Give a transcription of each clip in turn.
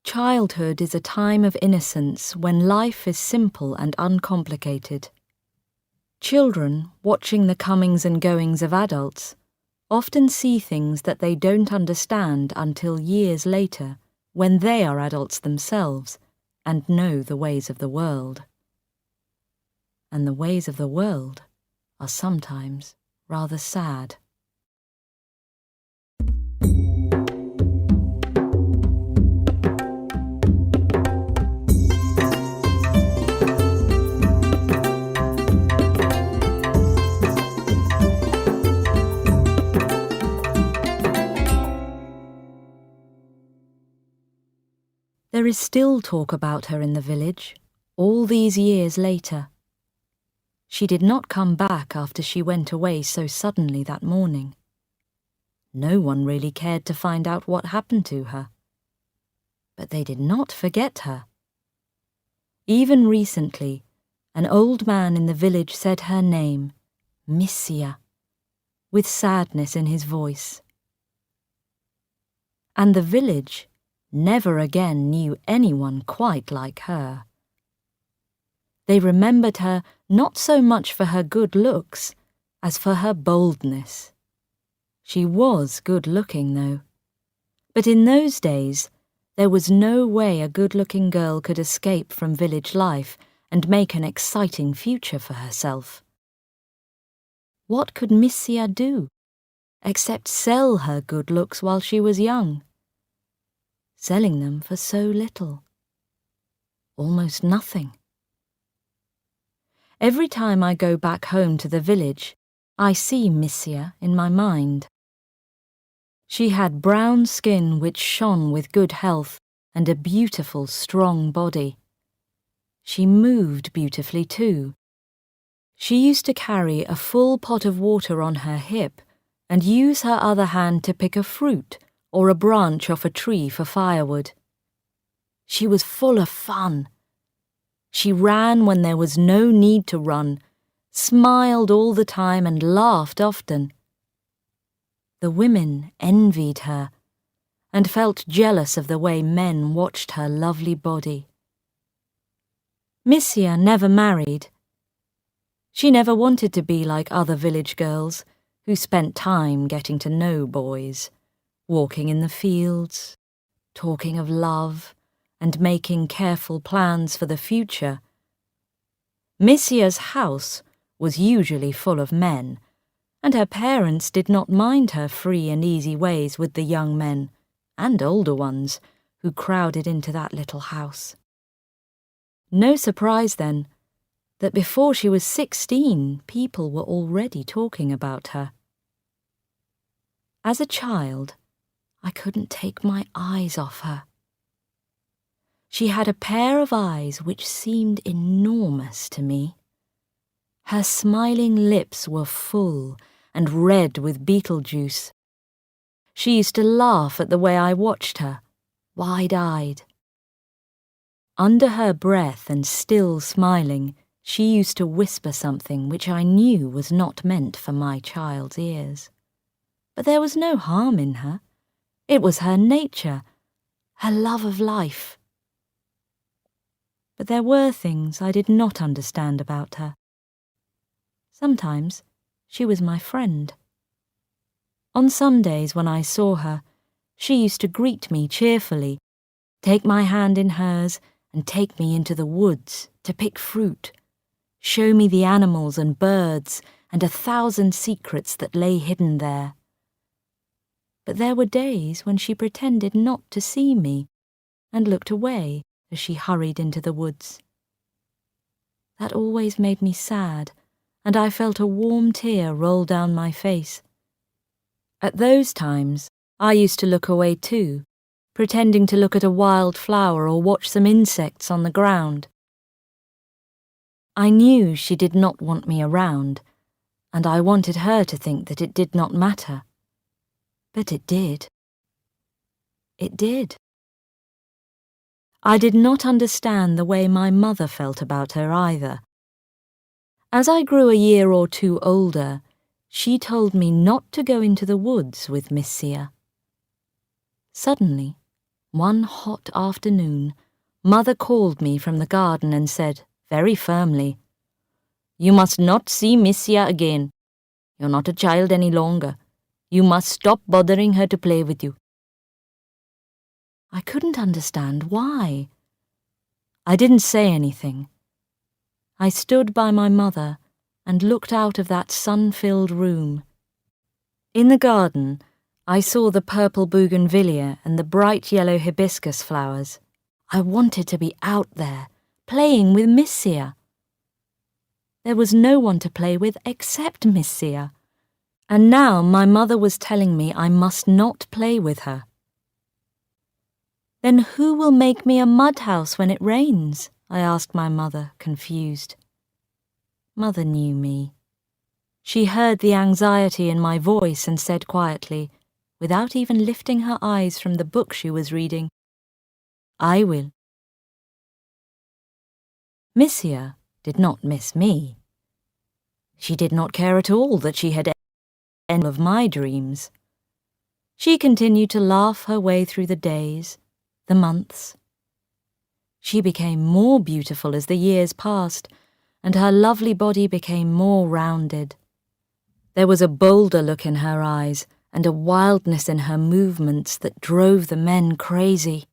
Childhood is a time of innocence when life is simple and uncomplicated. Children, watching the comings and goings of adults, often see things that they don't understand until years later, when they are adults themselves and know the ways of the world. And the ways of the world are sometimes rather sad. There is still talk about her in the village, all these years later. She did not come back after she went away so suddenly that morning. No one really cared to find out what happened to her. But they did not forget her. Even recently, an old man in the village said her name, Missia, with sadness in his voice. And the village never again knew anyone quite like her. They remembered her not so much for her good looks as for her boldness. She was good-looking, though. But in those days, there was no way a good-looking girl could escape from village life and make an exciting future for herself. What could Missia do, except sell her good looks while she was young? Selling them for so little. Almost nothing. Every time I go back home to the village, I see Missia in my mind. She had brown skin which shone with good health and a beautiful, strong body. She moved beautifully too. She used to carry a full pot of water on her hip and use her other hand to pick a fruit or a branch off a tree for firewood. She was full of fun. She ran when there was no need to run, smiled all the time and laughed often. The women envied her and felt jealous of the way men watched her lovely body. Missia never married. She never wanted to be like other village girls who spent time getting to know boys, walking in the fields, talking of love, and making careful plans for the future. Missia's house was usually full of men, and her parents did not mind her free and easy ways with the young men, and older ones, who crowded into that little house. No surprise, then, that before she was 16, people were already talking about her. As a child, I couldn't take my eyes off her. She had a pair of eyes which seemed enormous to me. Her smiling lips were full and red with beetle juice. She used to laugh at the way I watched her, wide-eyed. Under her breath and still smiling, she used to whisper something which I knew was not meant for my child's ears. But there was no harm in her. It was her nature, her love of life. But there were things I did not understand about her. Sometimes she was my friend. On some days when I saw her, she used to greet me cheerfully, take my hand in hers, and take me into the woods to pick fruit, show me the animals and birds and 1,000 secrets that lay hidden there. But there were days when she pretended not to see me and looked away as she hurried into the woods. That always made me sad, and I felt a warm tear roll down my face. At those times, I used to look away too, pretending to look at a wild flower or watch some insects on the ground. I knew she did not want me around, and I wanted her to think that it did not matter. But it did. It did. I did not understand the way my mother felt about her either. As I grew a year or two older, she told me not to go into the woods with Missia. Suddenly, One hot afternoon, Mother called me from the garden and said, very firmly, "You must not see Missia again. You're not a child any longer. You must stop bothering her to play with you." I couldn't understand why. I didn't say anything. I stood by my mother and looked out of that sun-filled room. In the garden, I saw the purple bougainvillea and the bright yellow hibiscus flowers. I wanted to be out there, playing with Missia. There was no one to play with except Missia, and now my mother was telling me I must not play with her. "Then who will make me a mud house when it rains?" I asked my mother, confused. Mother knew me. She heard the anxiety in my voice and said quietly, without even lifting her eyes from the book she was reading, "I will." Missia did not miss me. She did not care at all that she had any of my dreams. She continued to laugh her way through the days, the months. She became more beautiful as the years passed, and her lovely body became more rounded. There was a bolder look in her eyes and a wildness in her movements that drove the men crazy.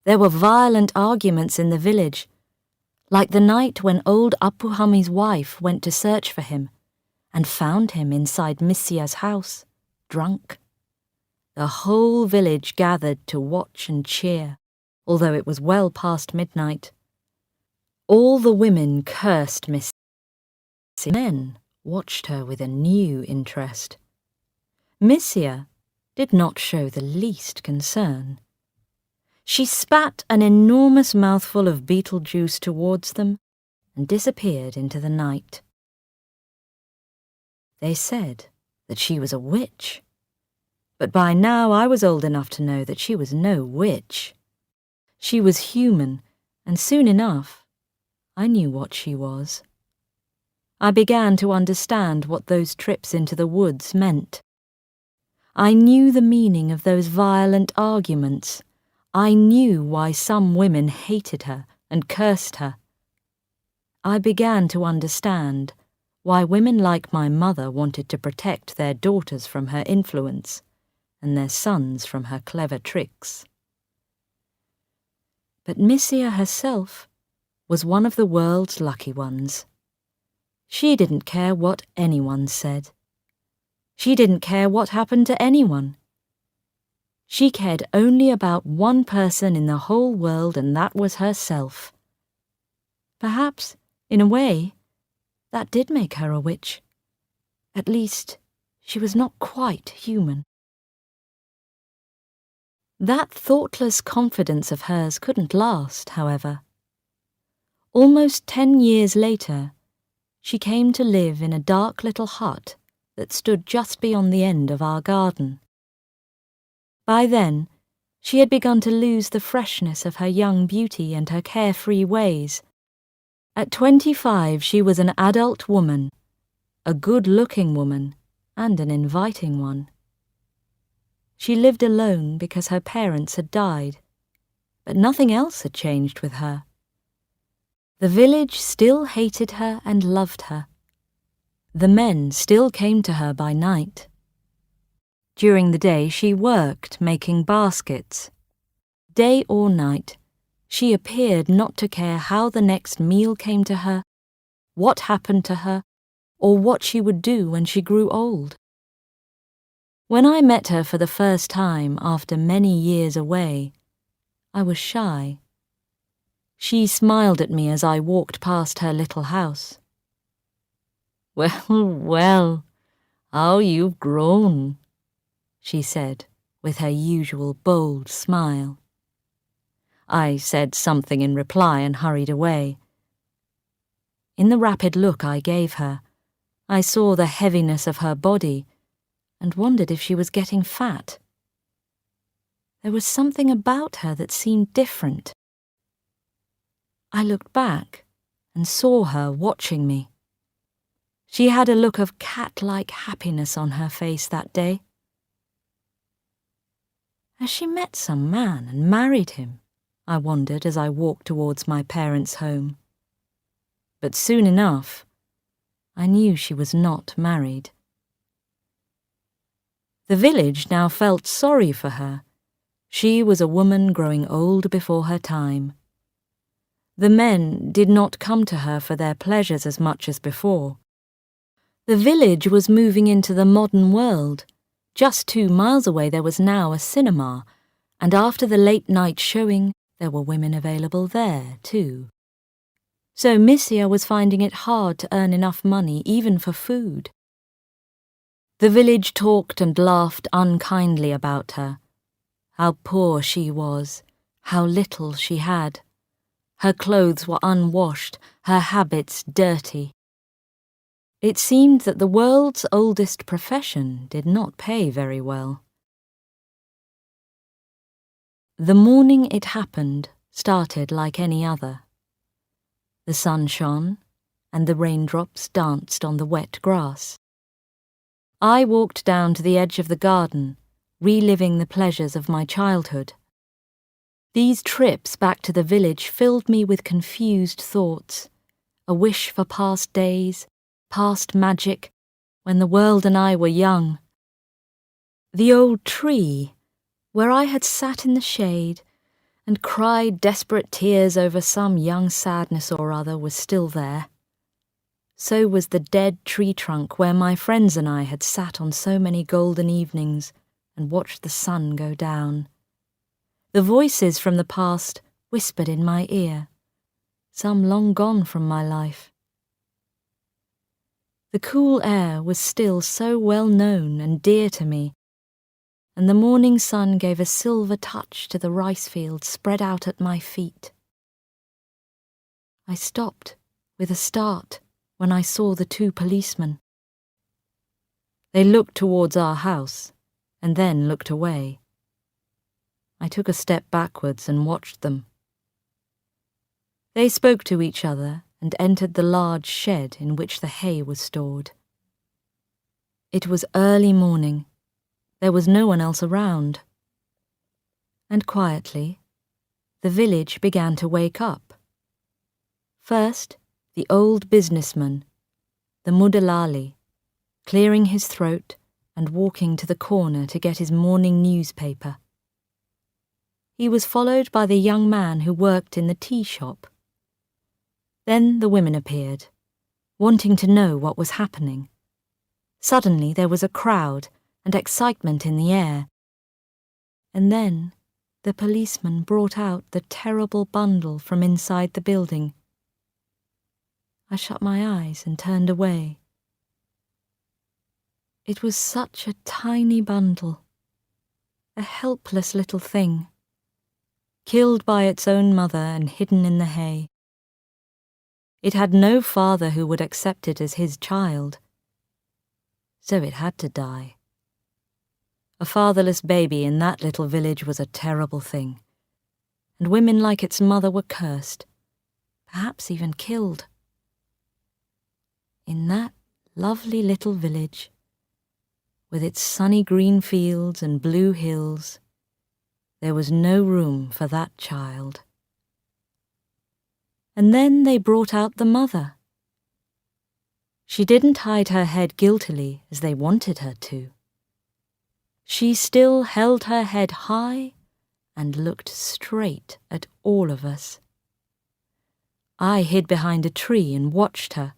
There were violent arguments in the village, like the night when old Apuhami's wife went to search for him and found him inside Missia's house, drunk. The whole village gathered to watch and cheer, although it was well past midnight. All the women cursed Missia. Men watched her with a new interest. Missia did not show the least concern. She spat an enormous mouthful of beetle juice towards them and disappeared into the night. They said that she was a witch, but by now I was old enough to know that she was no witch. She was human, and soon enough I knew what she was. I began to understand what those trips into the woods meant. I knew the meaning of those violent arguments. I knew why some women hated her and cursed her. I began to understand why women like my mother wanted to protect their daughters from her influence and their sons from her clever tricks. But Missia herself was one of the world's lucky ones. She didn't care what anyone said. She didn't care what happened to anyone. She cared only about one person in the whole world, and that was herself. Perhaps, in a way, that did make her a witch. At least, she was not quite human. That thoughtless confidence of hers couldn't last, however. Almost 10 years later, she came to live in a dark little hut that stood just beyond the end of our garden. By then, she had begun to lose the freshness of her young beauty and her carefree ways. At 25, she was an adult woman, a good-looking woman, and an inviting one. She lived alone because her parents had died, but nothing else had changed with her. The village still hated her and loved her. The men still came to her by night. During the day she worked making baskets. Day or night, she appeared not to care how the next meal came to her, what happened to her, or what she would do when she grew old. When I met her for the first time after many years away, I was shy. She smiled at me as I walked past her little house. "Well, well, how you've grown," she said, with her usual bold smile. I said something in reply and hurried away. In the rapid look I gave her, I saw the heaviness of her body and wondered if she was getting fat. There was something about her that seemed different. I looked back and saw her watching me. She had a look of cat-like happiness on her face that day. Has she met some man and married him? I wondered as I walked towards my parents' home. But soon enough, I knew she was not married. The village now felt sorry for her. She was a woman growing old before her time. The men did not come to her for their pleasures as much as before. The village was moving into the modern world. Just 2 miles away there was now a cinema, and after the late-night showing, there were women available there, too. So Missia was finding it hard to earn enough money even for food. The village talked and laughed unkindly about her. How poor she was, how little she had. Her clothes were unwashed, her habits dirty. It seemed that the world's oldest profession did not pay very well. The morning it happened started like any other. The sun shone, and the raindrops danced on the wet grass. I walked down to the edge of the garden, reliving the pleasures of my childhood. These trips back to the village filled me with confused thoughts, a wish for past days, past magic, when the world and I were young. The old tree, where I had sat in the shade and cried desperate tears over some young sadness or other, was still there. So was the dead tree trunk where my friends and I had sat on so many golden evenings and watched the sun go down. The voices from the past whispered in my ear, some long gone from my life. The cool air was still so well known and dear to me, and the morning sun gave a silver touch to the rice fields spread out at my feet. I stopped with a start when I saw the 2 policemen. They looked towards our house, and then looked away. I took a step backwards and watched them. They spoke to each other and entered the large shed in which the hay was stored. It was early morning. There was no one else around. And quietly, the village began to wake up. First, the old businessman, the Mudalali, clearing his throat and walking to the corner to get his morning newspaper. He was followed by the young man who worked in the tea shop. Then the women appeared, wanting to know what was happening. Suddenly there was a crowd and excitement in the air. And then the policeman brought out the terrible bundle from inside the building. I shut my eyes and turned away. It was such a tiny bundle, a helpless little thing, killed by its own mother and hidden in the hay. It had no father who would accept it as his child, so it had to die. A fatherless baby in that little village was a terrible thing, and women like its mother were cursed, perhaps even killed. In that lovely little village, with its sunny green fields and blue hills, there was no room for that child. And then they brought out the mother. She didn't hide her head guiltily as they wanted her to. She still held her head high and looked straight at all of us. I hid behind a tree and watched her.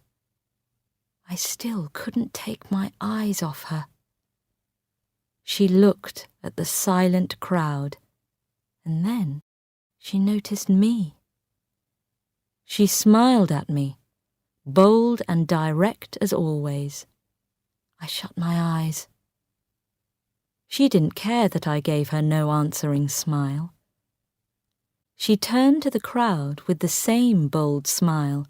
I still couldn't take my eyes off her. She looked at the silent crowd, and then she noticed me. She smiled at me, bold and direct as always. I shut my eyes. She didn't care that I gave her no answering smile. She turned to the crowd with the same bold smile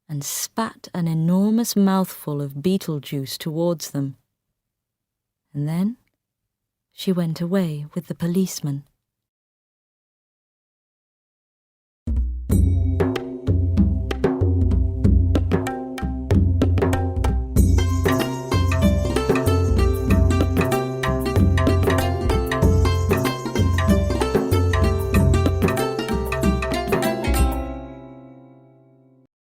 and spat an enormous mouthful of beetle juice towards them. And then she went away with the policeman.